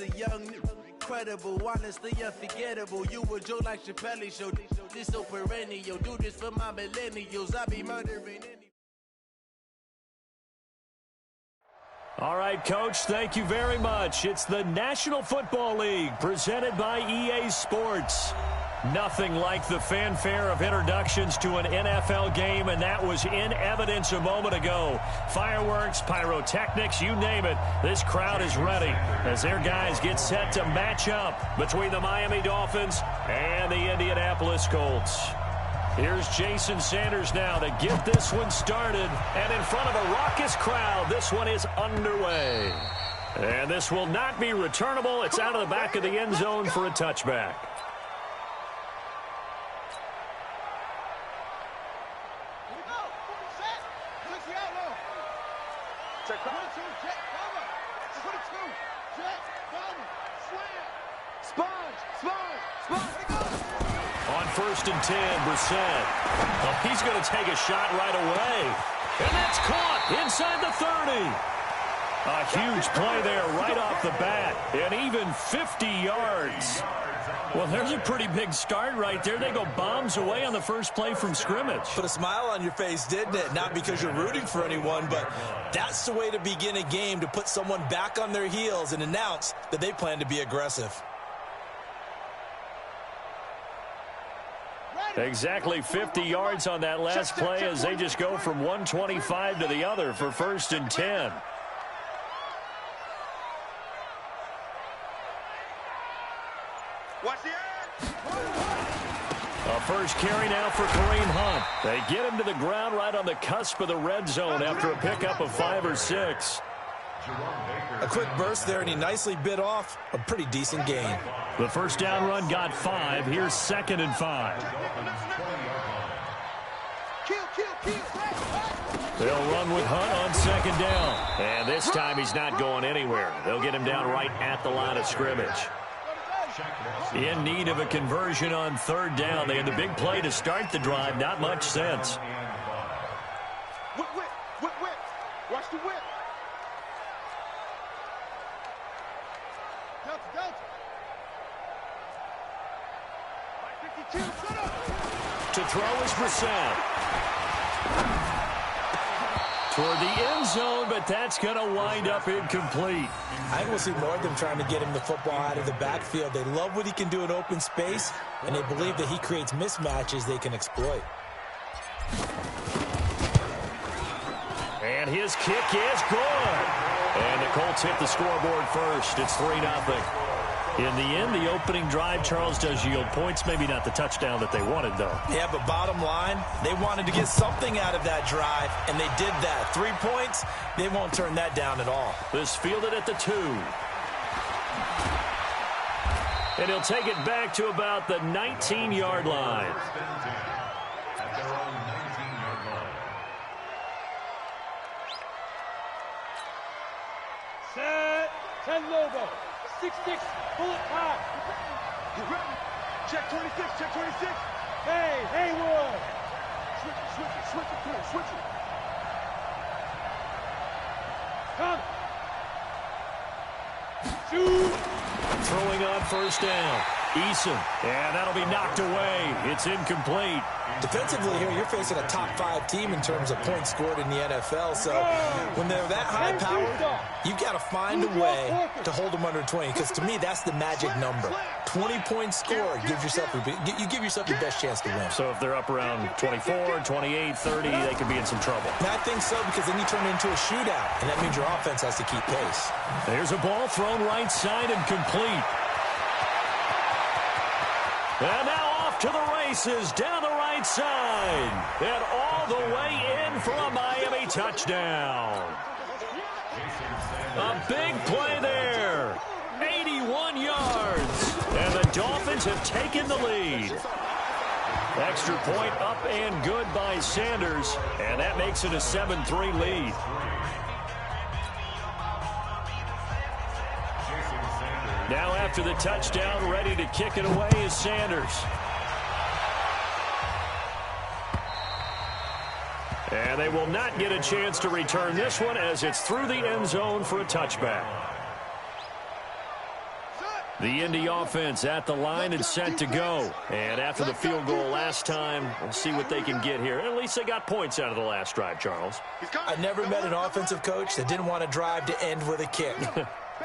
a young, incredible, honestly unforgettable. You a joke like Chappelle Show. This so perennial. Do this for my millennials. I be murdering any. All right, Coach, thank you very much. It's the National Football League presented by EA Sports. Nothing like the fanfare of introductions to an NFL game, and that was in evidence a moment ago. Fireworks, pyrotechnics, you name it. This crowd is ready as their guys get set to match up between the Miami Dolphins and the Indianapolis Colts. Here's Jason Sanders now to get this one started. And in front of a raucous crowd, this one is underway. And this will not be returnable. It's out of the back of the end zone for a touchback. On 1st and 10, Brissett. Well, he's going to take a shot right away. And that's caught inside the 30. A huge play there right off the bat. And even 50 yards. Well, there's a pretty big start right there. They go bombs away on the first play from scrimmage. Put a smile on your face, didn't it? Not because you're rooting for anyone, but that's the way to begin a game, to put someone back on their heels and announce that they plan to be aggressive. Exactly 50 yards on that last play as they just go from 125 to the other for 1st and 10. A first carry now for Kareem Hunt. They get him to the ground right on the cusp of the red zone after a pickup of 5 or 6. A quick burst there, and he nicely bit off a pretty decent gain. The first down run got 5. Here's 2nd and 5. They'll run with Hunt on 2nd down. And this time he's not going anywhere. They'll get him down right at the line of scrimmage. In need of a conversion on 3rd down. They had the big play to start the drive. Not much sense. Whip. Watch the whip. To throw is Brissett. Toward the end zone, but that's going to wind up incomplete. I think we'll see more of them trying to get him the football out of the backfield. They love what he can do in open space, and they believe that he creates mismatches they can exploit. And his kick is good. And the Colts hit the scoreboard first. It's 3-0. In the end, the opening drive, Charles, does yield points. Maybe not the touchdown that they wanted, though. Yeah, but bottom line, they wanted to get something out of that drive, and they did that. 3 points, they won't turn that down at all. This fielded at the 2. And he'll take it back to about the 19-yard line. Set, 10 logo, 6-6, bullet pop. Get ready. Check 26, check 26. Hey, Haywood. Switch it. Come. Shoot. Throwing on 1st down. Eason. And that'll be knocked away. It's incomplete. Defensively here, you're facing a top 5 team in terms of points scored in the NFL. So when they're that high powered, you've got to find a way to hold them under 20. Because to me, that's the magic number. 20 points scored gives yourself you give yourself your best chance to win. So if they're up around 24, 28, 30, they could be in some trouble. And I think so, because then you turn it into a shootout, and that means your offense has to keep pace. There's a ball thrown right side and complete. And now off to the races down the right side. And all the way in for a Miami touchdown. A big play there. 81 yards. And the Dolphins have taken the lead. Extra point up and good by Sanders. And that makes it a 7-3 lead. Now after the touchdown, ready to kick it away is Sanders. And they will not get a chance to return this one as it's through the end zone for a touchback. The Indy offense at the line and set to go. And after the field goal last time, we'll see what they can get here. At least they got points out of the last drive, Charles. I never met an offensive coach that didn't want to drive to end with a kick.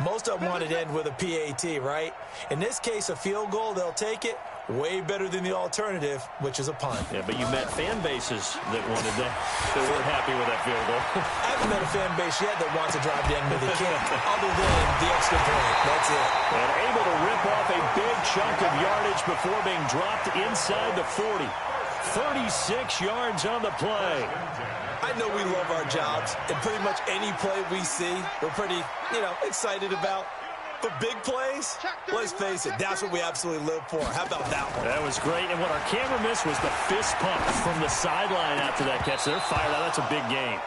Most of them wanted to end with a PAT, right? In this case, a field goal, they'll take it. Way better than the alternative, which is a punt. Yeah, but you met fan bases that wanted that. They weren't happy with that field goal. I haven't met a fan base yet that wants to drive to end with a kick, other than the extra point. That's it. And able to rip off a big chunk of yardage before being dropped inside the 40. 36 yards on the play. I know we love our jobs, and pretty much any play we see, we're pretty, excited about. But big plays, let's face it, that's what we absolutely live for. How about that one? That was great, and what our camera missed was the fist pump from the sideline after that catch. They're fired out. That's a big game.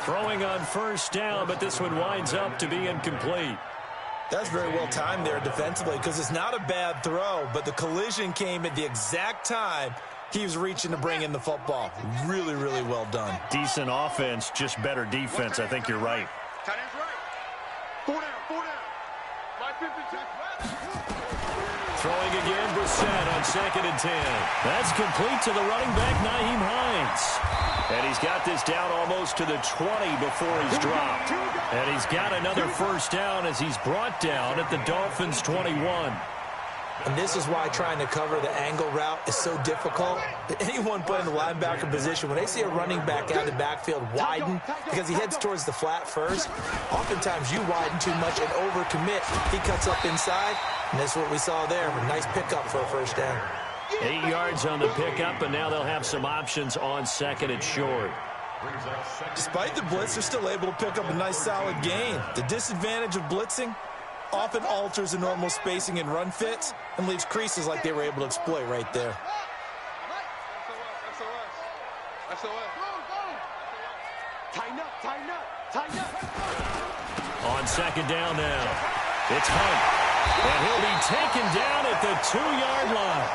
Throwing on first down, but this one winds up to be incomplete. That's very well timed there defensively because it's not a bad throw, but the collision came at the exact time he was reaching to bring in the football. Really, really well done. Decent offense, just better defense. I think you're right. Tight end's right. 4 down, 4 down. 5-52. Throwing again, Brissett on 2nd and 10. That's complete to the running back, Nyheim Hines. And he's got this down almost to the 20 before he's dropped. And he's got another first down as he's brought down at the Dolphins' 21. And this is why trying to cover the angle route is so difficult. Anyone put in the linebacker position, when they see a running back out of the backfield widen, because he heads towards the flat first, oftentimes you widen too much and overcommit. He cuts up inside, and that's what we saw there. A nice pickup for a first down. 8 yards on the pickup, and now they'll have some options on 2nd and short. Despite the blitz, they're still able to pick up a nice solid gain. The disadvantage of blitzing often alters the normal spacing and run fits and leaves creases like they were able to exploit right there. Tighten up, tighten up, tighten up. On 2nd down now, it's Hunt. And he'll be taken down at the 2-yard line.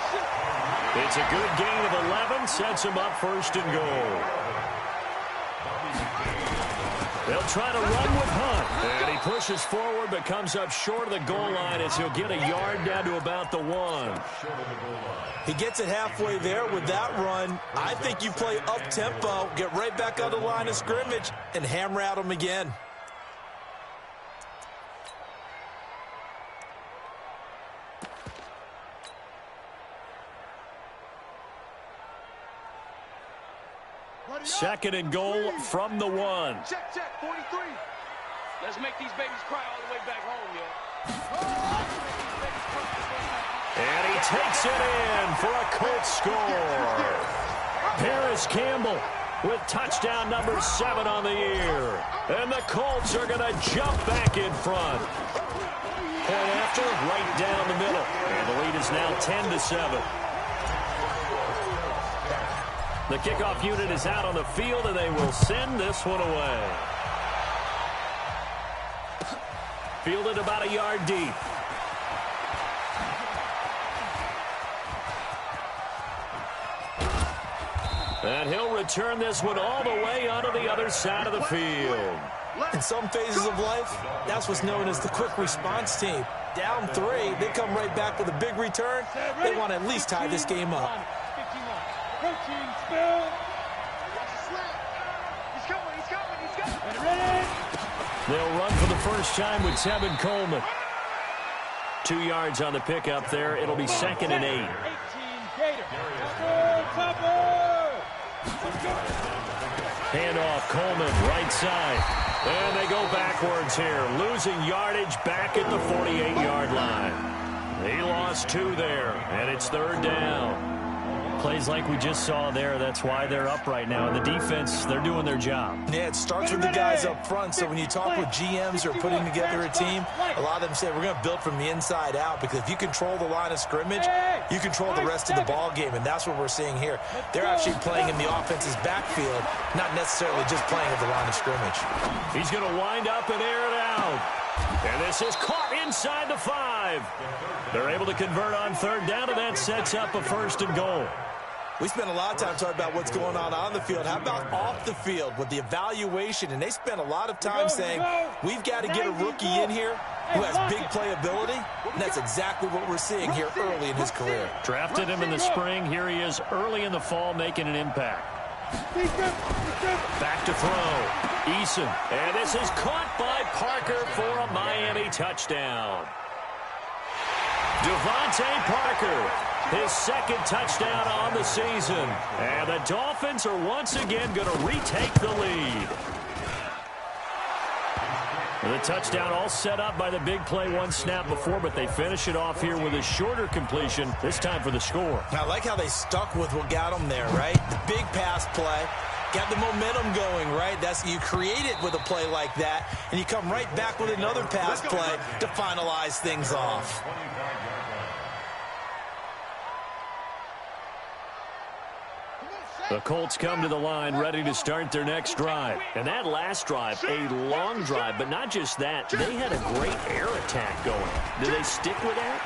It's a good gain of 11, sets him up 1st and goal. They'll try to run with Hunt. And he pushes forward but comes up short of the goal line as he'll get a yard down to about the 1. He gets it halfway there with that run. I think you play up-tempo, get right back on the line of scrimmage, and hammer at him again. Second and goal from the 1. Check, 43. Let's make these babies cry all the way back home, yo. And he takes it in for a Colts score. Paris Campbell with touchdown number 7 on the year. And the Colts are going to jump back in front. Point after, right down the middle. And the lead is now 10-7. The kickoff unit is out on the field, and they will send this one away. Fielded about a yard deep. And he'll return this one all the way onto the other side of the field. In some phases of life, that's what's known as the quick response team. Down 3, they come right back with a big return. They want to at least tie this game up. Protein spill. Watch the slap. He's coming. Ready? They'll run for the first time with Tevin Coleman. 2 yards on the pickup there. It'll be 2nd and 8. 18 Gator. Handoff, Coleman, right side. And they go backwards here, losing yardage back at the 48-yard line. He lost 2 there, and it's 3rd down. Plays like we just saw there, that's why they're up right now. And the defense, they're doing their job. Yeah, it starts with the guys up front. So when you talk with GMs who are putting together a team, a lot of them say we're going to build from the inside out, because if you control the line of scrimmage, you control the rest of the ball game, and that's what we're seeing here. They're actually playing in the offense's backfield, not necessarily just playing at the line of scrimmage. He's going to wind up and air it out. And this is caught inside the 5. They're able to convert on 3rd down, and that sets up a 1st and goal. We spent a lot of time talking about what's going on the field. How about off the field with the evaluation? And they spent a lot of time saying, we've got to get a rookie in here who has big playability. And that's exactly what we're seeing here early in his career. Drafted him in the spring. Here he is early in the fall making an impact. Back to throw. Eason. And this is caught by Parker for a Miami touchdown. Devontae Parker, his second touchdown on the season. And the Dolphins are once again going to retake the lead. The touchdown all set up by the big play one snap before, but they finish it off here with a shorter completion, this time for the score. I like how they stuck with what got them there, right? The big pass play, got the momentum going, right? You create it with a play like that, and you come right back with another pass play to finalize things off. The Colts come to the line ready to start their next drive. And that last drive, a long drive, but not just that. They had a great air attack going. Do they stick with that?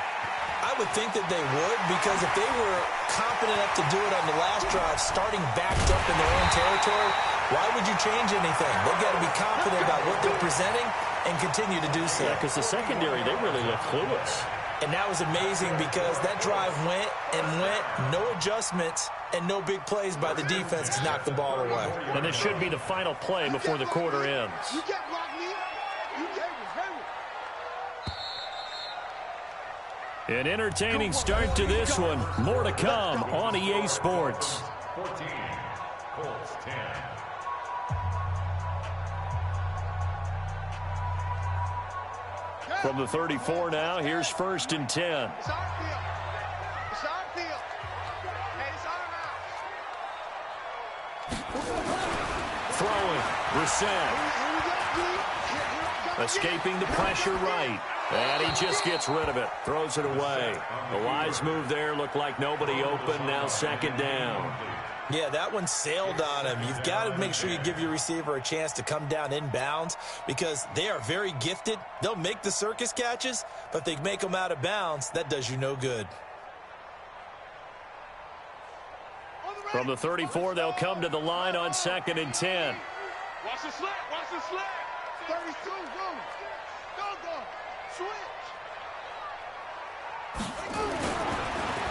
I would think that they would, because if they were confident enough to do it on the last drive, starting backed up in their own territory, why would you change anything? They've got to be confident about what they're presenting and continue to do so. Yeah, because the secondary, they really look clueless. And that was amazing because that drive went and went, no adjustments, and no big plays by the defense to knock the ball away. And this should be the final play before the quarter ends. An entertaining start to this one. More to come on EA Sports. 14, Colts 10. From the 34 now, here's 1st and 10. It's our field. It's our field. Hey, it's our house. Throwing. Brissett. Escaping the pressure right. And he just gets rid of it. Throws it away. A wise move there. Looked like nobody open. Now 2nd down. Yeah, that one sailed on him. You've got to make sure you give your receiver a chance to come down inbounds because they are very gifted. They'll make the circus catches, but if they make them out of bounds, that does you no good. From the 34, they'll come to the line on 2nd and 10. Watch the slant. Watch the slant. 32, go. Go. Switch.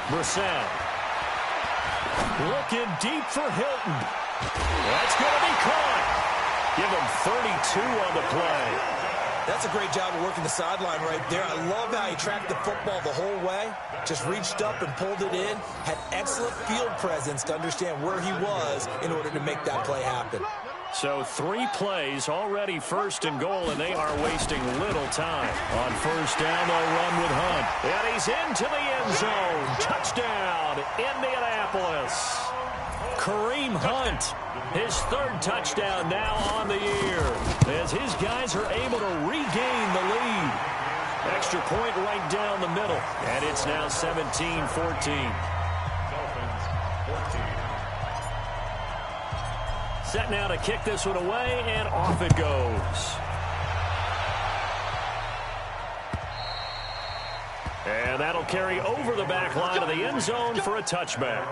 Brissett. Looking deep for Hilton. That's going to be caught. Give him 32 on the play. That's a great job of working the sideline right there. I love how he tracked the football the whole way. Just reached up and pulled it in. Had excellent field presence to understand where he was in order to make that play happen. So 3 plays, already 1st and goal, and they are wasting little time. On 1st down, they'll run with Hunt. And he's into the end zone. Touchdown, Indianapolis. Kareem Hunt, his 3rd touchdown now on the year, as his guys are able to regain the lead. Extra point right down the middle, and it's now 17-14. Set now to kick this one away, and off it goes. And that'll carry over the back line of the end zone for a touchback.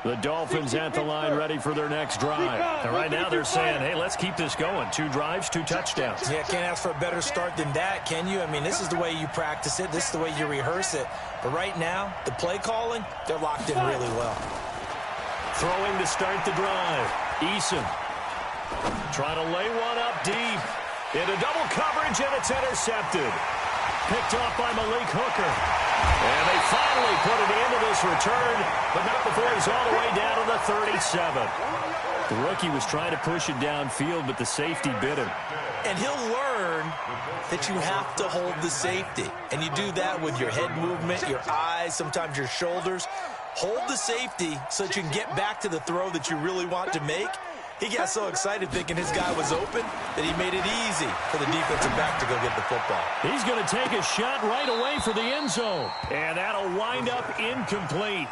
The Dolphins at the line ready for their next drive. And right now they're saying, hey, let's keep this going. 2 drives, 2 touchdowns. Yeah, can't ask for a better start than that, can you? I mean, this is the way you practice it. This is the way you rehearse it. But right now, the play calling, they're locked in really well. Throwing to start the drive. Eason trying to lay one up deep. Into double coverage, and it's intercepted. Picked off by Malik Hooker. And they finally put it into this return, but not before he's all the way down to the 37. The rookie was trying to push it downfield, but the safety bit him. And he'll learn that you have to hold the safety. And you do that with your head movement, your eyes, sometimes your shoulders. Hold the safety so that you can get back to the throw that you really want to make. He got so excited thinking his guy was open that he made it easy for the defensive back to go get the football. He's going to take a shot right away for the end zone. And that'll wind up incomplete.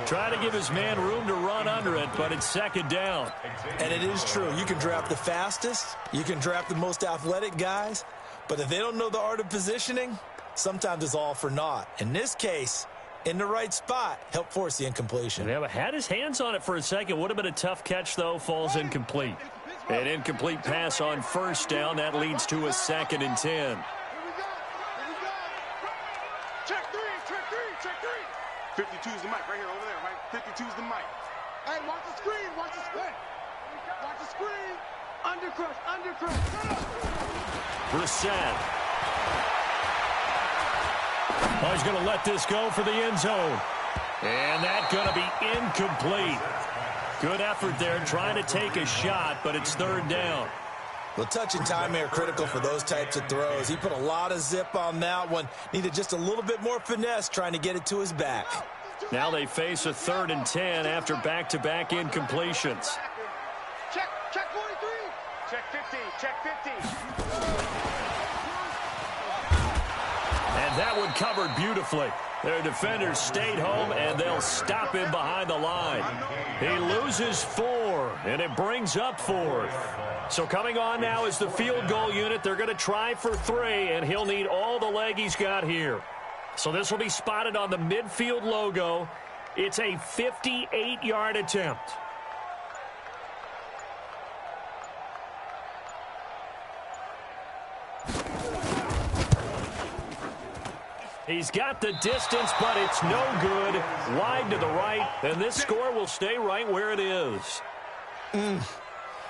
Try to give his man room to run under it, but it's 2nd down. And it is true. You can draft the fastest. You can draft the most athletic guys. But if they don't know the art of positioning, sometimes it's all for naught. In this case, in the right spot, helped force the incompletion. Yeah, had his hands on it for a second. Would have been a tough catch, though. Falls incomplete. An incomplete pass on first down. That leads to a 2nd and 10. Check three. 52 is the mic right here, over there, right? 52 is the mic. Hey, watch the screen, watch the screen. Watch the screen. Undercrush. Brissett. Oh, he's going to let this go for the end zone. And that's going to be incomplete. Good effort there trying to take a shot, but it's 3rd down. Well, touch and time are critical for those types of throws. He put a lot of zip on that one. Needed just a little bit more finesse trying to get it to his back. Now they face a 3rd and 10 after back-to-back incompletions. Check 43. Check 50. And that one covered beautifully. Their defenders stayed home, and they'll stop him behind the line. He loses 4, and it brings up 4th. So coming on now is the field goal unit. They're going to try for 3, and he'll need all the leg he's got here. So this will be spotted on the midfield logo. It's a 58-yard attempt. He's got the distance, but it's no good. Wide to the right, and this score will stay right where it is.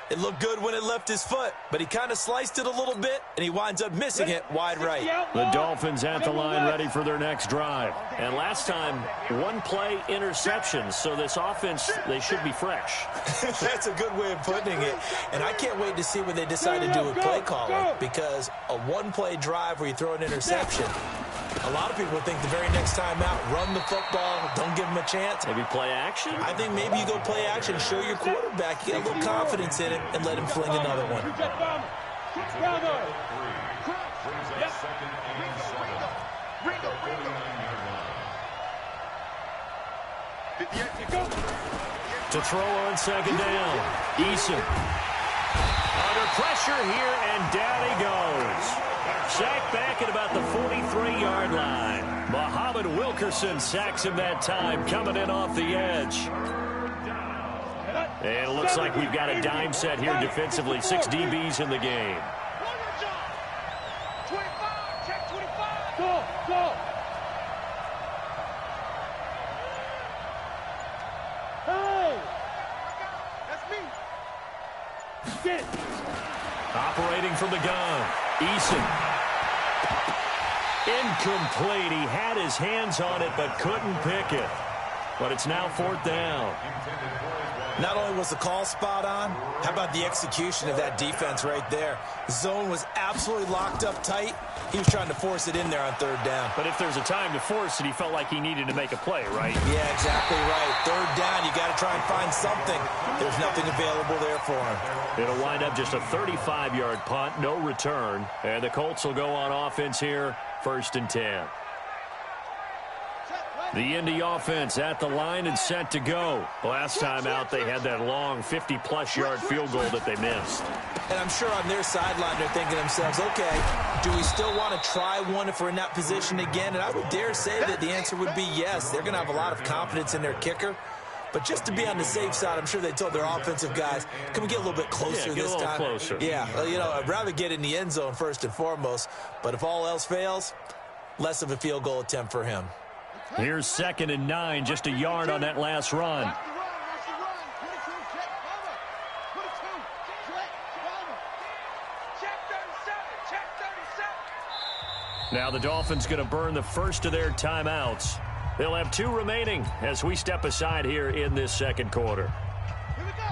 It looked good when it left his foot, but he kind of sliced it a little bit, and he winds up missing it wide right. The Dolphins at the line ready for their next drive. And last time, 1-play interceptions, so this offense, they should be fresh. That's a good way of putting it. And I can't wait to see what they decide to do with play calling, because a 1-play drive where you throw an interception, a lot of people think the very next time out, run the football, don't give him a chance. Maybe play action? I think maybe you go play action, show your quarterback, you get a little confidence in it, and let him fling another one. To throw on 2nd down. Eason. Under pressure here, and down he goes. Sacked back at about the 43-yard line. Muhammad Wilkerson sacks him that time, coming in off the edge. And it looks like we've got a dime set here defensively. 6 DBs in the game. 25, check 25. Go. Hey! That's me. Get. Operating from the gun. Eason. Incomplete. He had his hands on it but couldn't pick it. But it's now 4th down. Not only was the call spot on, how about the execution of that defense right there? The zone was absolutely locked up tight. He was trying to force it in there on 3rd down. But if there's a time to force it, he felt like he needed to make a play, right? Yeah, exactly right. 3rd down, you got to try and find something. There's nothing available there for him. It'll wind up just a 35-yard punt, no return. And the Colts will go on offense here, 1st and 10. The Indy offense at the line and set to go. Last time out, they had that long 50-plus yard field goal that they missed. And I'm sure on their sideline, they're thinking to themselves, okay, do we still want to try one if we're in that position again? And I would dare say that the answer would be yes. They're going to have a lot of confidence in their kicker. But just to be on the safe side, I'm sure they told their offensive guys, can we get a little bit closer this time? Closer. Yeah, well, you know, I'd rather get in the end zone first and foremost. But if all else fails, less of a field goal attempt for him. Here's 2nd and 9, just a yard on that last run. Now the Dolphins going to burn the first of their timeouts. They'll have 2 remaining as we step aside here in this 2nd quarter. Here we go.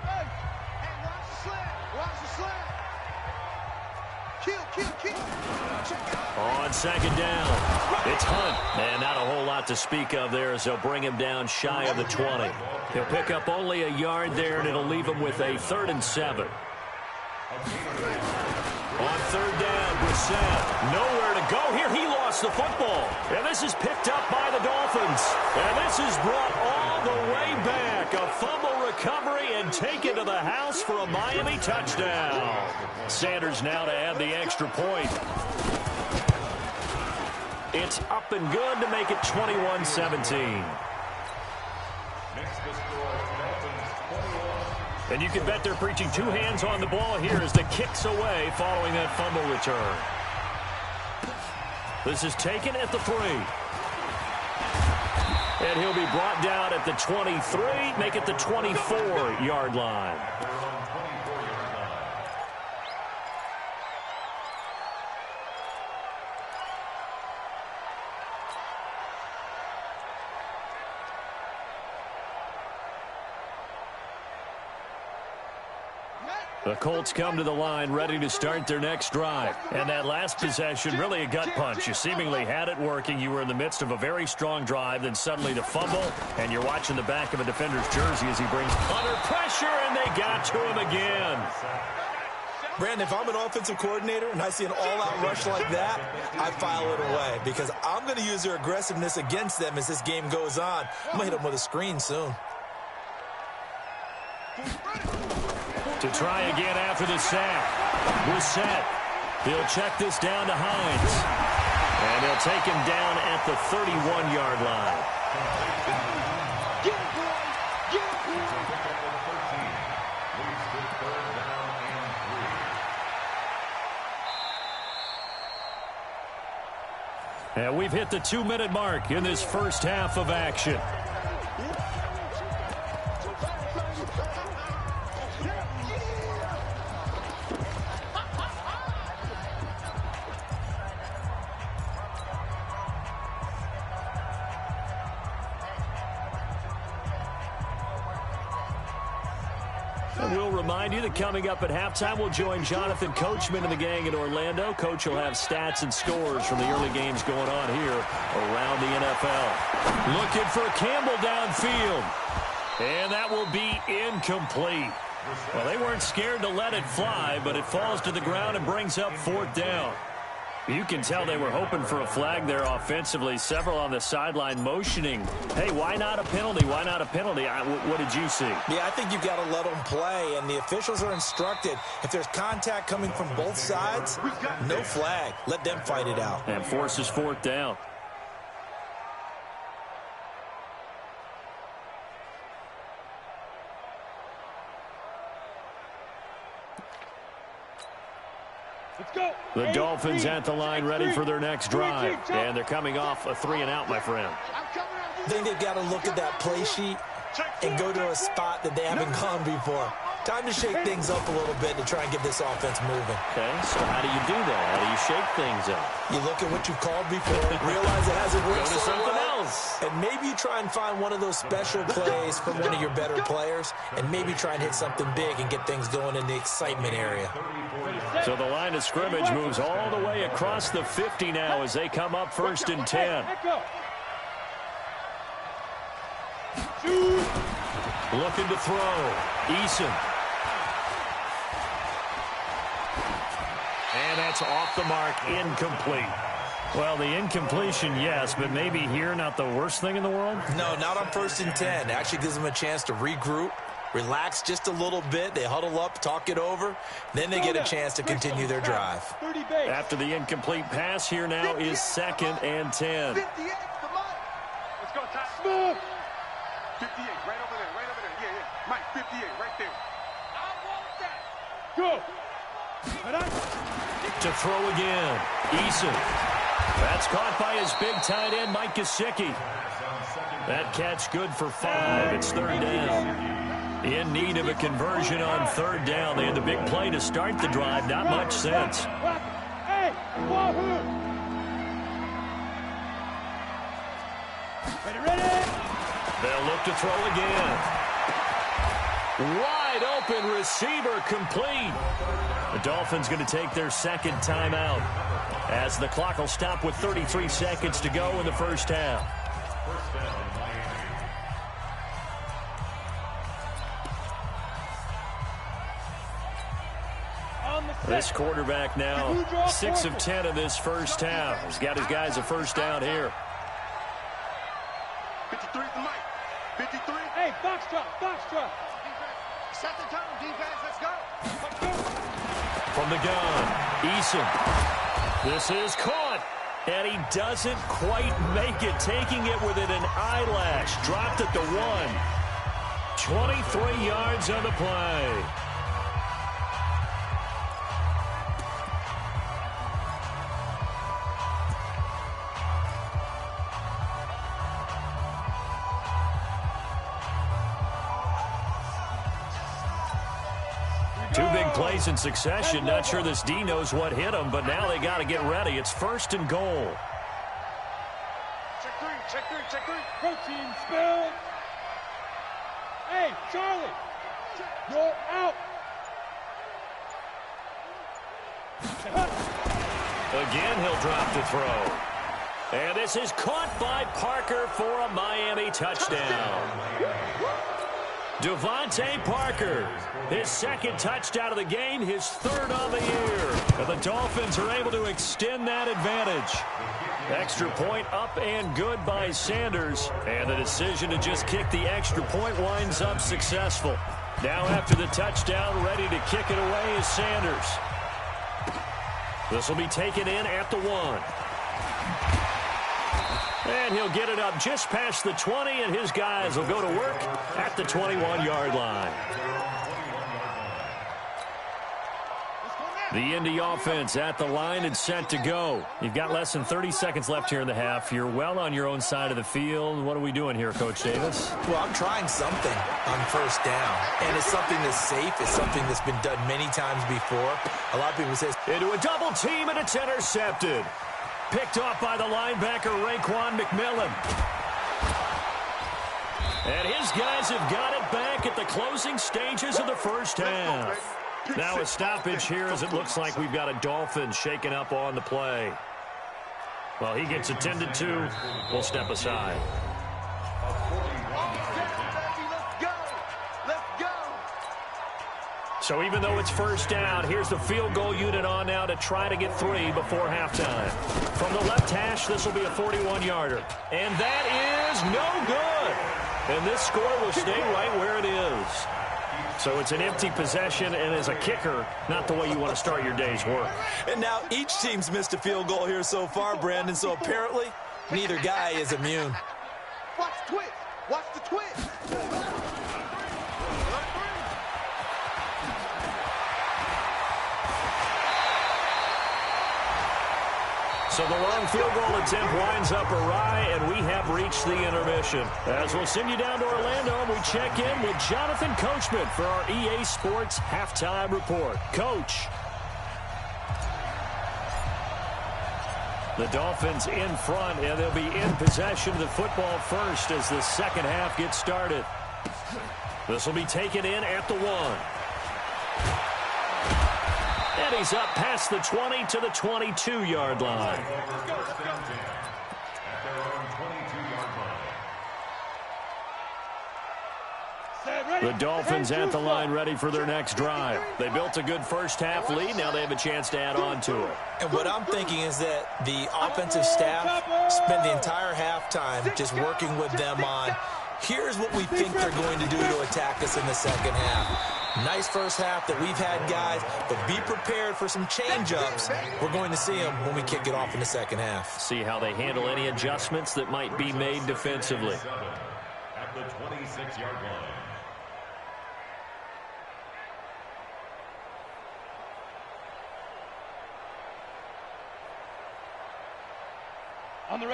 Hey, watch the slant. Kill. On 2nd down, it's Hunt. And not a whole lot to speak of there as they'll bring him down shy of the 20. He'll pick up only a yard there, and it'll leave him with a 3rd and 7. On 3rd down, Brissett. Nowhere to go here. He lost the football. And this is picked up by the Dolphins. And this is brought all the way back. A fumble recovery and taken to the house for a Miami touchdown. Sanders now to add the extra point. It's up and good to make it 21-17. And you can bet they're preaching two hands on the ball here as the kick's away following that fumble return. This is taken at the 3. And he'll be brought down at the 23, make it the 24-yard line. The Colts come to the line ready to start their next drive. And that last possession, really a gut punch. You seemingly had it working. You were in the midst of a very strong drive. Then suddenly the fumble, and you're watching the back of a defender's jersey as he brings under pressure, and they got to him again. Brandon, if I'm an offensive coordinator and I see an all-out rush like that, I file it away because I'm going to use their aggressiveness against them as this game goes on. I'm going to hit them with a screen soon. To try again after the sack. Brissett. He'll check this down to Hines. And he'll take him down at the 31-yard line. And we've hit the 2-minute mark in this first half of action. We'll remind you that coming up at halftime, we'll join Jonathan Coachman and the gang in Orlando. Coach will have stats and scores from the early games going on here around the NFL. Looking for Campbell downfield. And that will be incomplete. Well, they weren't scared to let it fly, but it falls to the ground and brings up 4th down. You can tell they were hoping for a flag there offensively. Several on the sideline motioning. Hey, why not a penalty? Why not a penalty? What did you see? Yeah, I think you've got to let them play, and the officials are instructed. If there's contact coming from both sides, no flag. Let them fight it out. And forces 4th down. The Dolphins at the line ready for their next drive. And they're coming off a 3-and-out, my friend. I think they've got to look at that play sheet and go to a spot that they haven't gone before. Time to shake things up a little bit to try and get this offense moving. Okay, so how do you do that? How do you shake things up? You look at what you've called before, realize it hasn't worked Go to something well, else. and maybe you try and find one of those special plays from one of your better players, and maybe try and hit something big and get things going in the excitement area. So the line of scrimmage moves all the way across the 50 now as they come up 1st and 10. Looking to throw. Eason. And that's off the mark, incomplete. Well, the incompletion, yes, but maybe here not the worst thing in the world? No, not on 1st and 10. It actually gives them a chance to regroup, relax just a little bit. They huddle up, talk it over. Then they get a chance to continue their drive. After the incomplete pass, here now is 2nd and 10. 58, come on. Let's go, Ty. 58, right over there, right over there. Yeah, yeah. Mike, 58, right there. I want that. Go. To throw again. Eason. That's caught by his big tight end, Mike Gesicki. That catch good for 5. It's 3rd down. In need of a conversion on 3rd down. They had the big play to start the drive. Not much sense. Hey, Wahoo! Ready? They'll look to throw again. Wide open receiver complete. The Dolphins going to take their 2nd timeout as the clock will stop with 33 seconds to go in the first half. This quarterback now 6 of 10 in this first half. He's got his guys a 1st down here. 53 the mic. 53. Hey, box drop. Set the tone, defense. Let's go. From the gun, Eason. This is caught. And he doesn't quite make it, taking it within an eyelash. Dropped at the 1. 23 yards on the play. Two big plays in succession. Not sure this D knows what hit him, but now they got to get ready. It's 1st and goal. Check 3, check 3, check 3. Protein spill. Hey, Charlie, you're out. Again, he'll drop to throw. And this is caught by Parker for a Miami touchdown. Devontae Parker, his 2nd touchdown of the game, his 3rd on the year. And the Dolphins are able to extend that advantage. Extra point up and good by Sanders. And the decision to just kick the extra point winds up successful. Now after the touchdown, ready to kick it away is Sanders. This will be taken in at the 1. And he'll get it up just past the 20, and his guys will go to work at the 21-yard line. The Indy offense at the line and set to go. You've got less than 30 seconds left here in the half. You're well on your own side of the field. What are we doing here, Coach Davis? Well, I'm trying something on 1st down, and it's something that's safe. It's something that's been done many times before. A lot of people say... Into a double team, and it's intercepted. Picked off by the linebacker, Raekwon McMillan. And his guys have got it back at the closing stages of the 1st half. Now a stoppage here as it looks like we've got a Dolphin shaking up on the play. Well, he gets attended to. We'll step aside. So even though it's 1st down, here's the field goal unit on now to try to get 3 before halftime. From the left hash, this will be a 41-yarder. And that is no good. And this score will stay right where it is. So it's an empty possession, and as a kicker, not the way you want to start your day's work. And now each team's missed a field goal here so far, Brandon, so apparently neither guy is immune. Watch the twist. Watch the twist. So the long field goal attempt winds up awry, and we have reached the intermission. As we'll send you down to Orlando, we check in with Jonathan Coachman for our EA Sports Halftime Report. Coach. The Dolphins in front, and they'll be in possession of the football first as the 2nd half gets started. This will be taken in at the 1. And he's up past the 20 to the 22-yard line. The Dolphins at the line ready for their next drive. They built a good 1st half lead. Now they have a chance to add on to it. And what I'm thinking is that the offensive staff spend the entire halftime just working with them on, here's what we think they're going to do to attack us in the 2nd half. Nice 1st half that we've had, guys, but be prepared for some change-ups. We're going to see them when we kick it off in the 2nd half. See how they handle any adjustments that might be made defensively. At the 26-yard line.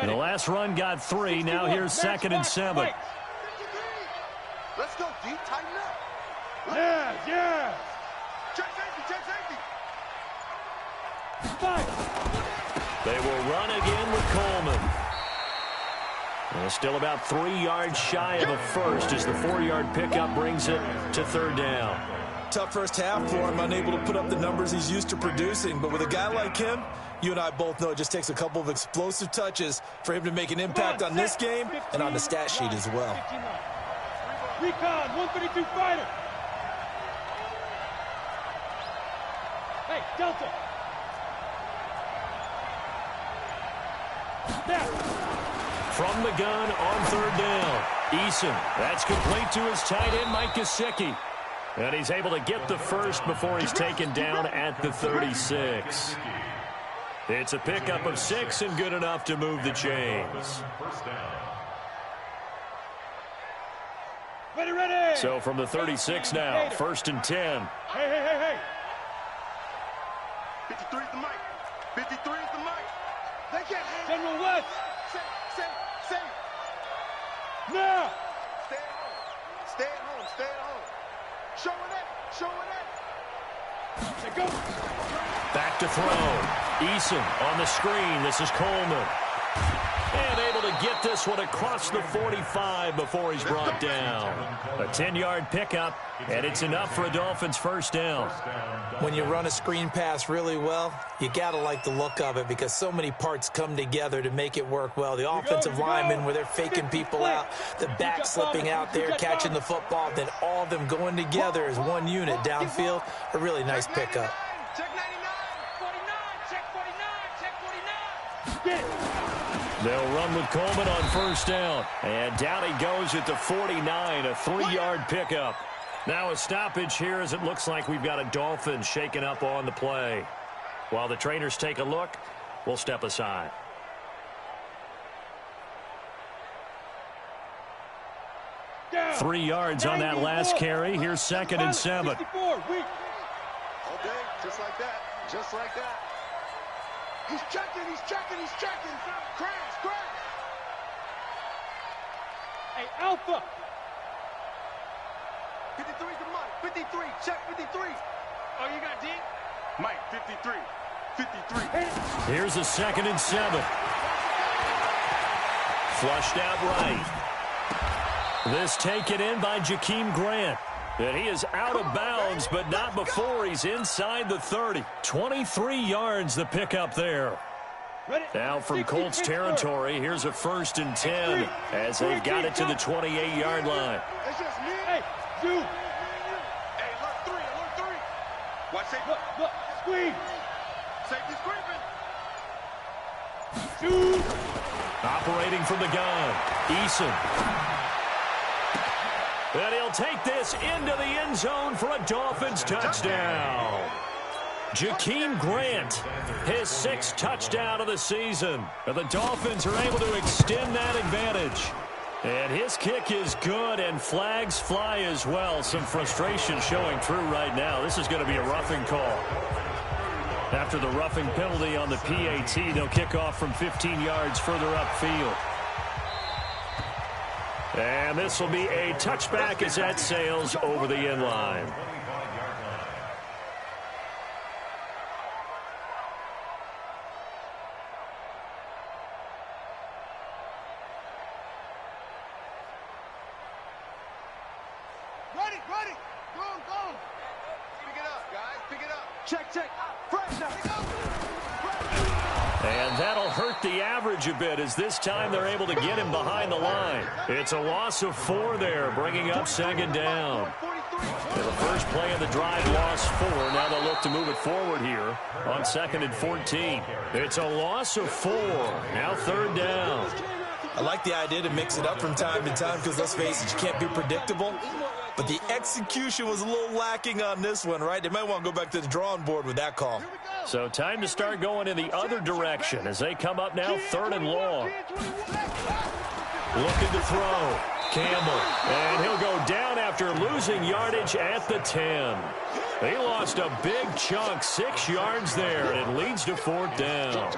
The last run got 3. Now here's 2nd and 7. Let's go, D. Tighten up. Yeah. Check safety, They will run again with Coleman. And still about 3 yards shy of a first as the 4-yard pickup brings it to 3rd down. Tough 1st half for him, unable to put up the numbers he's used to producing. But with a guy like him, you and I both know it just takes a couple of explosive touches for him to make an impact on this game and on the stat sheet as well. Recon, 132 fighter. Hey, Delta. From the gun on 3rd down. Eason, that's complete to his tight end, Mike Gesicki. And he's able to get the first before he's taken down at the 36. It's a pickup of 6 and good enough to move the chains. First down. Ready, ready. So from the 36 now, 1st and 10. Hey. 53 is the mic. 53 is the mic. They get hit. General West. Say. Now. Stay at home. Stay at home. Stay at home. Show it. They go. Back to throw. Eason on the screen. This is Coleman. And able to get this one across the 45 before he's brought down. A 10-yard pickup, and it's enough for a Dolphins first down. When you run a screen pass really well, you got to like the look of it because so many parts come together to make it work well. The offensive linemen, where they're faking people out, the back slipping out there, catching the football, then all of them going together as one unit downfield. A really nice pickup. Check 99. 49. Check 49. Check 49. They'll run with Coleman on first down. And down he goes at the 49, a 3-yard pickup. Now a stoppage here as it looks like we've got a Dolphin shaken up on the play. While the trainers take a look, we'll step aside. Down. 3 yards on that last carry. Here's 2nd and 7. Okay, just like that. Just like that. He's checking. Crash. Hey, Alpha. 53 is the mic. 53. Check 53. Oh, you got D? Mike, 53. 53. Here's a 2nd and 7. Flushed out right. This taken in by Jakeem Grant. And he is out of bounds, but not before he's inside the 30. 23 yards the pickup there. Now from Colts territory, here's a 1st and 10 as they've got it to the 28-yard line. It's just me. Hey, dude. Hey, alert 3. Watch safety. Look, screen. Safety screaming. Dude. Operating from the gun, Eason. And he'll take this into the end zone for a Dolphins touchdown. Jakeem Grant, his 6th touchdown of the season. And the Dolphins are able to extend that advantage. And his kick is good, and flags fly as well. Some frustration showing through right now. This is going to be a roughing call. After the roughing penalty on the PAT, they'll kick off from 15 yards further upfield. And this will be a touchback as that sails over the end line. Ready. Go. Pick it up, guys. Pick it up. Check. Fresh now. And that'll hurt the average a bit as this time they're able to get him behind the line. It's a loss of 4 there, bringing up 2nd down. And the first play of the drive lost 4. Now they'll look to move it forward here on 2nd and 14. It's a loss of 4. Now 3rd down. I like the idea to mix it up from time to time because, let's face it, you can't be predictable. But the execution was a little lacking on this one, right? They might want to go back to the drawing board with that call. So time to start going in the other direction as they come up now 3rd and long. Looking to throw. Campbell. And he'll go down after losing yardage at the 10. He lost a big chunk, 6 yards there, and it leads to 4th down.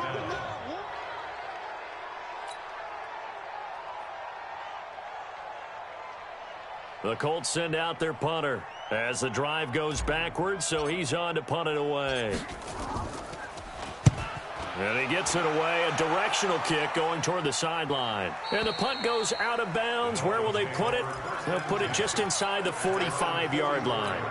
The Colts send out their punter as the drive goes backwards, so he's on to punt it away. And he gets it away, a directional kick going toward the sideline. And the punt goes out of bounds. Where will they put it? They'll put it just inside the 45-yard line.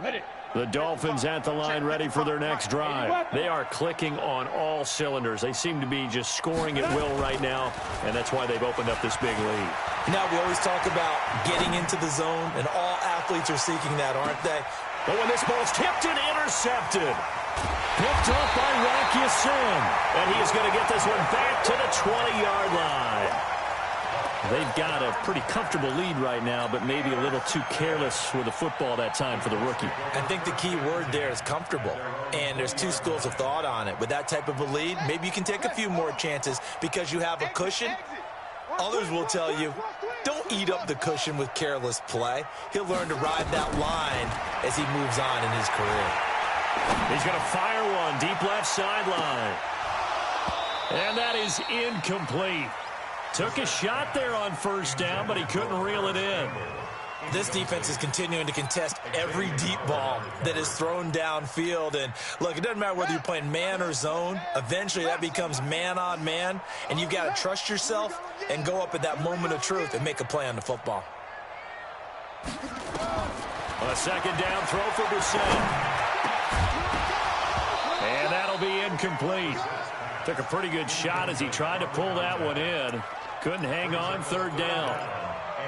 Ready. The Dolphins at the line ready for their next drive. They are clicking on all cylinders. They seem to be just scoring at will right now, and that's why they've opened up this big lead. Now, we always talk about getting into the zone, and all athletes are seeking that, aren't they? But when this ball's tipped and intercepted, picked up by Rocky Sin, and he is going to get this one back to the 20-yard line. They've got a pretty comfortable lead right now, but maybe a little too careless with the football that time for the rookie. I think the key word there is comfortable, and there's two schools of thought on it. With that type of a lead, maybe you can take a few more chances because you have a cushion. Others will tell you, don't eat up the cushion with careless play. He'll learn to ride that line as he moves on in his career. He's going to fire one deep left sideline. And that is incomplete. Took a shot there on first down, but he couldn't reel it in. This defense is continuing to contest every deep ball that is thrown downfield. And, look, it doesn't matter whether you're playing man or zone. Eventually, that becomes man on man, and you've got to trust yourself and go up at that moment of truth and make a play on the football. A second down throw for Brissett. And that'll be incomplete. Took a pretty good shot as he tried to pull that one in. Couldn't hang on, third down.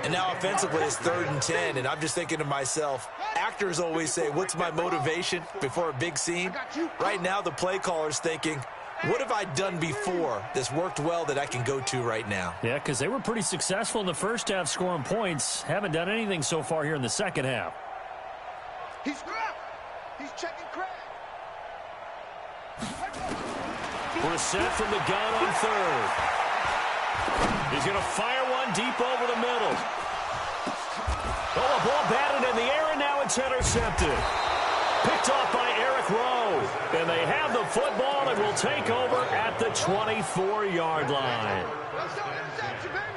And now offensively it's 3rd and 10, and I'm just thinking to myself, actors always say, what's my motivation before a big scene? Right now the play caller's thinking, what have I done before that's worked well that I can go to right now? Yeah, because they were pretty successful in the first half scoring points. Haven't done anything so far here in the second half. He's grabbed. He's checking Craig. Brissett from the gun on third. He's going to fire one deep over the middle. Oh, a ball batted in the air, and now it's intercepted. Picked off by Eric Rowe. And they have the football and will take over at the 24-yard line.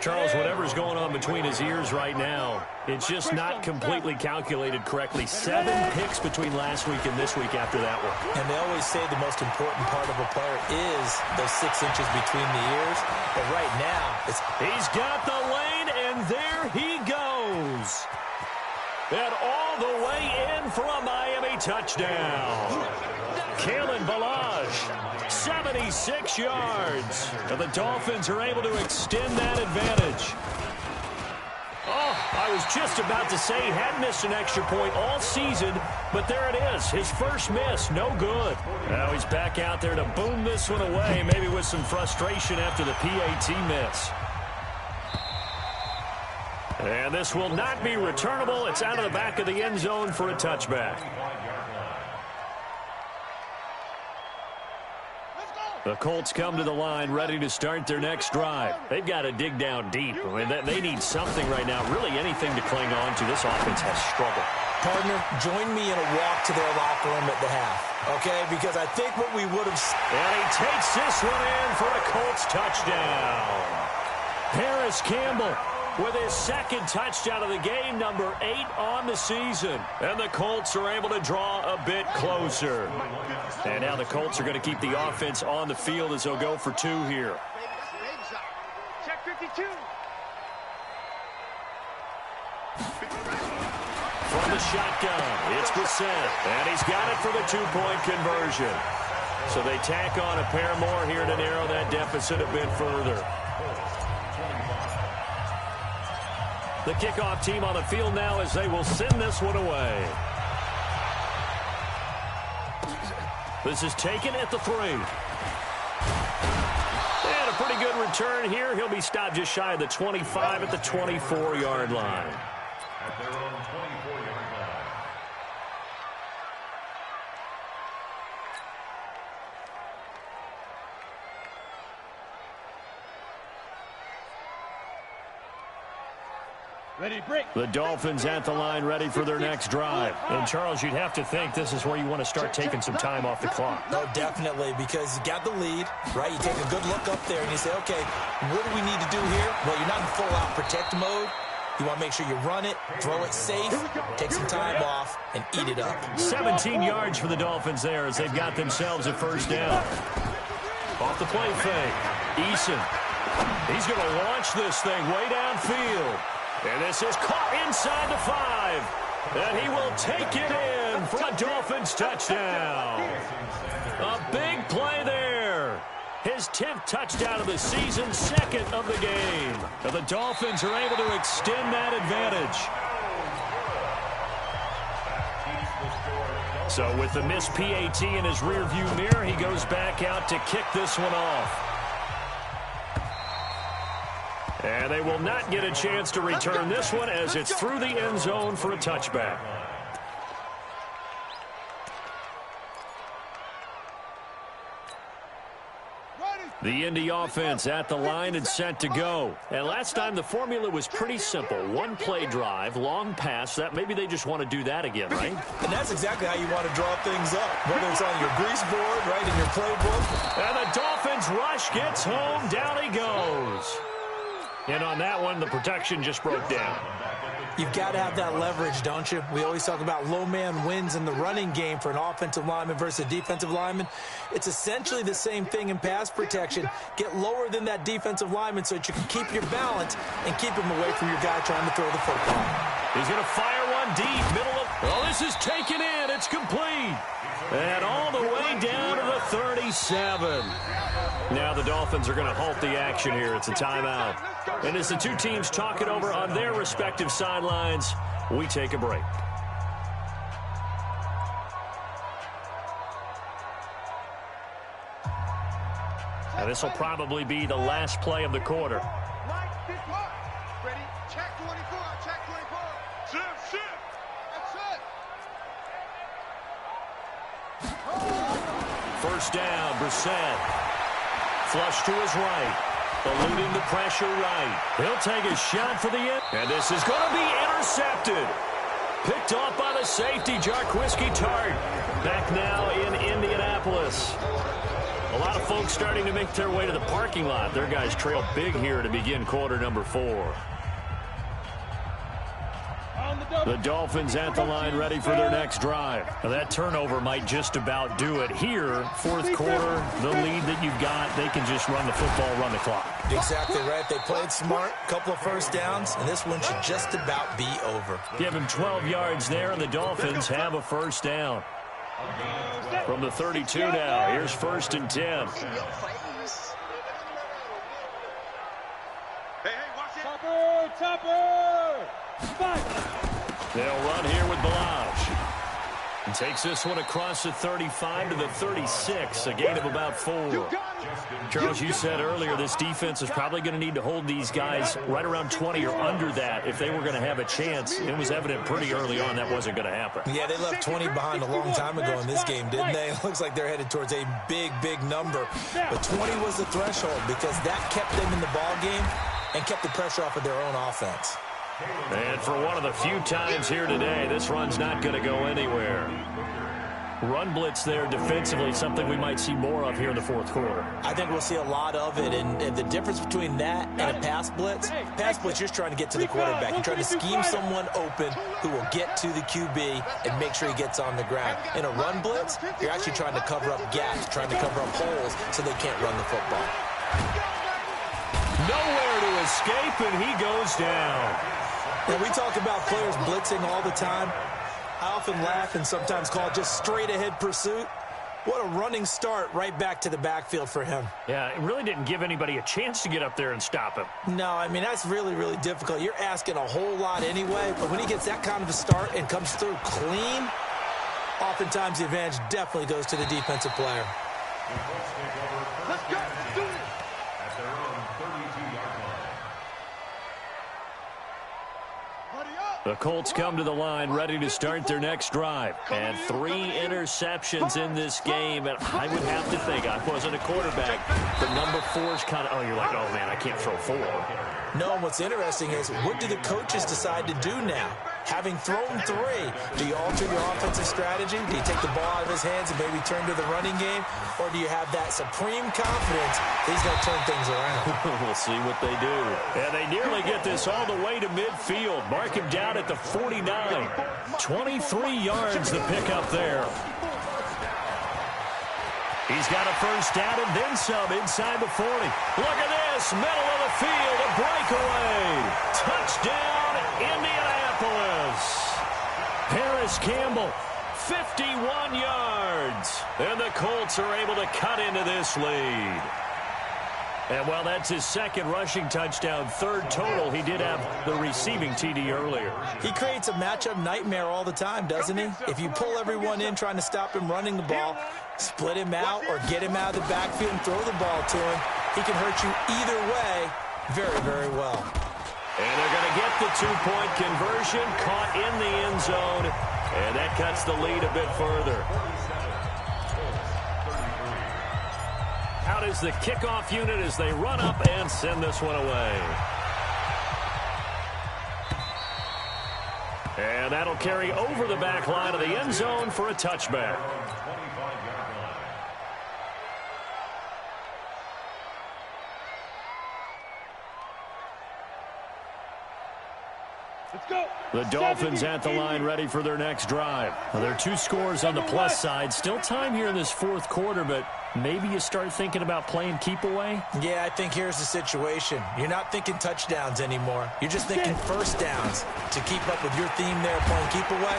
Charles, whatever's going on between his ears right now, it's just not completely calculated correctly. 7 picks between last week and this week after that one. And they always say the most important part of a player is those 6 inches between the ears. But right now, he's got the lane, and there he goes. And all the way in for a Miami touchdown. Kalen Ballage, 76 yards. And the Dolphins are able to extend that advantage. Oh, I was just about to say he hadn't missed an extra point all season, but there it is. His first miss, no good. Now he's back out there to boom this one away, maybe with some frustration after the PAT miss. And this will not be returnable. It's out of the back of the end zone for a touchback. The Colts come to the line ready to start their next drive. They've got to dig down deep. I mean, they need something right now, really anything to cling on to. This offense has struggled. Partner, join me in a walk to their locker room at the half, okay? Because I think what we would have... And he takes this one in for a Colts touchdown. Paris Campbell with his second touchdown of the game, number 8 on the season. And the Colts are able to draw a bit closer. And now the Colts are going to keep the offense on the field as they'll go for 2 here. Check 52. From the shotgun, it's Brissett. And he's got it for the 2-point conversion. So they tack on a pair more here to narrow that deficit a bit further. The kickoff team on the field now as they will send this one away. This is taken at the 3. And a pretty good return here. He'll be stopped just shy of the 25 at the 24-yard line. At their own 24-yard line. Ready, break. The Dolphins at the line ready for their next drive. And, Charles, you'd have to think this is where you want to start taking some time off the clock. No, definitely, because you got the lead, right? You take a good look up there and you say, okay, what do we need to do here? Well, you're not in full-out protect mode. You want to make sure you run it, throw it safe, take some time off, and eat it up. 17 yards for the Dolphins there as they've got themselves a first down. Off the play fake. Eason. He's going to launch this thing way downfield. And this is caught inside the 5. And he will take it in for a Dolphins touchdown. A big play there. His 10th touchdown of the season, 2nd of the game. And the Dolphins are able to extend that advantage. So with the missed PAT in his rearview mirror, he goes back out to kick this one off. And they will not get a chance to return this one as it's through the end zone for a touchback. The Indy offense at the line and set to go. And last time the formula was pretty simple. One play drive, long pass. That maybe they just want to do that again, right? And that's exactly how you want to draw things up. Whether it's on your grease board, right, in your playbook. And the Dolphins rush gets home. Down he goes. And on that one, the protection just broke down. You've got to have that leverage, don't you? We always talk about low man wins in the running game for an offensive lineman versus a defensive lineman. It's essentially the same thing in pass protection. Get lower than that defensive lineman so that you can keep your balance and keep him away from your guy trying to throw the football. He's going to fire one deep, middle of... Oh, this is taken in. It's complete. And all the way down to the 37. Now the Dolphins are going to halt the action here. It's a timeout. And as the two teams talk it over on their respective sidelines, we take a break. And this will probably be the last play of the quarter. Ready? Check 24. Check 24. Shift. That's it. First down, Brissett. Flush to his right. Eluding the pressure right. He'll take a shot for the end. And this is going to be intercepted. Picked off by the safety, Jarquiski Tart. Back now in Indianapolis. A lot of folks starting to make their way to the parking lot. Their guys trail big here to begin quarter number 4. The Dolphins at the line ready for their next drive. Now that turnover might just about do it here. Fourth quarter, the lead that you've got, they can just run the football, run the clock. Exactly right. They played smart, couple of first downs, and this one should just about be over. Give him 12 yards there, and the Dolphins have a first down. From the 32 now, here's 1st and 10. Topper! They'll run here with Balaj. And takes this one across the 35 to the 36, a gain of about 4. Charles, you said earlier this defense is probably going to need to hold these guys right around 20 or under that if they were going to have a chance. It was evident pretty early on that wasn't going to happen. Yeah, they left 20 behind a long time ago in this game, didn't they? It looks like they're headed towards a big, big number. But 20 was the threshold because that kept them in the ball game and kept the pressure off of their own offense. And for one of the few times here today, this run's not going to go anywhere. Run blitz there defensively, something we might see more of here in the fourth quarter. I think we'll see a lot of it, and the difference between that and a pass blitz, you're trying to get to the quarterback. You're trying to scheme someone open who will get to the QB and make sure he gets on the ground. In a run blitz, you're actually trying to cover up gaps, trying to cover up holes so they can't run the football. Nowhere to escape, and he goes down. Now, we talk about players blitzing all the time. I often laugh and sometimes call it just straight-ahead pursuit. What a running start right back to the backfield for him. Yeah, it really didn't give anybody a chance to get up there and stop him. No, I mean, that's really, really difficult. You're asking a whole lot anyway, but when he gets that kind of a start and comes through clean, oftentimes the advantage definitely goes to the defensive player. Let's go. Let's do it. At their own 32-yard line. The Colts come to the line ready to start their next drive. And 3 interceptions in this game. And I would have to think, I wasn't a quarterback, but number 4 is kind of, oh, you're like, oh, man, I can't throw 4. No, and what's interesting is, what do the coaches decide to do now? Having thrown 3, do you alter your offensive strategy? Do you take the ball out of his hands and maybe turn to the running game? Or do you have that supreme confidence he's going to turn things around? We'll see what they do. And they nearly get this all the way to midfield. Mark him down at the 49. 23 yards the pickup there. He's got a first down and then some inside the 40. Look at this, middle of the field, a breakaway. Touchdown, Indianapolis. Harris Campbell, 51 yards. And the Colts are able to cut into this lead. And while that's his second rushing touchdown, 3rd total, he did have the receiving TD earlier. He creates a matchup nightmare all the time, doesn't he? If you pull everyone in trying to stop him running the ball, split him out or get him out of the backfield and throw the ball to him, he can hurt you either way. very, very well. And they're going to get the two-point conversion, caught in the end zone, and that cuts the lead a bit further. Out is the kickoff unit as they run up and send this one away. And that'll carry over the back line of the end zone for a touchback. The Dolphins at the line ready for their next drive. Now, there are 2 scores on the plus side. Still time here in this fourth quarter, but maybe you start thinking about playing keep away? Yeah, I think here's the situation. You're not thinking touchdowns anymore. You're just thinking first downs. To keep up with your theme there, playing keep away,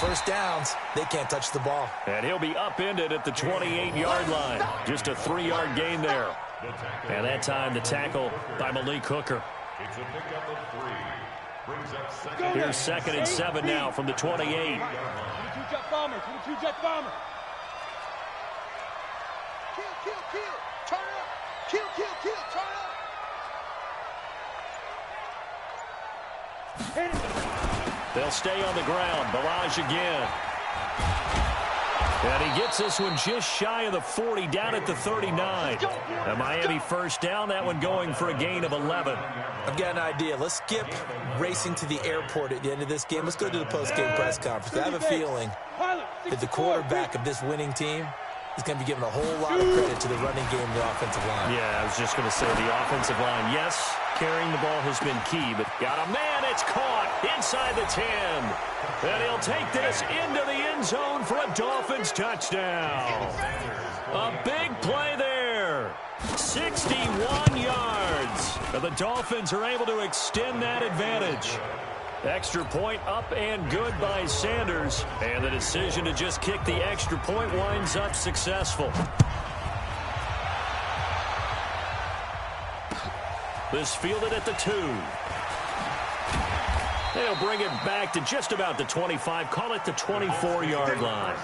first downs, they can't touch the ball. And he'll be upended at the 28-yard line. Just a 3-yard gain there. And that time, the tackle by Malik Hooker. It's a pickup of 3. Here's 2nd and 7 now from the 28. 22-jet bomber, 22-jet bomber. Kill, turn up. Kill, turn up. They'll stay on the ground. Barrage again. And he gets this one just shy of the 40, down at the 39. A Miami first down, that one going for a gain of 11. I've got an idea. Let's skip racing to the airport at the end of this game. Let's go to the post-game press conference. I have a feeling that the quarterback of this winning team is going to be given a whole lot of credit to the running game and the offensive line. Yeah, I was just going to say the offensive line. Yes, carrying the ball has been key, but got a man. It's caught inside the 10. And he'll take this into the end zone for a Dolphins touchdown. A big play there. 61 yards. And the Dolphins are able to extend that advantage. Extra point up and good by Sanders. And the decision to just kick the extra point winds up successful. This fielded at the 2. They'll bring it back to just about the 25. Call it the 24-yard line.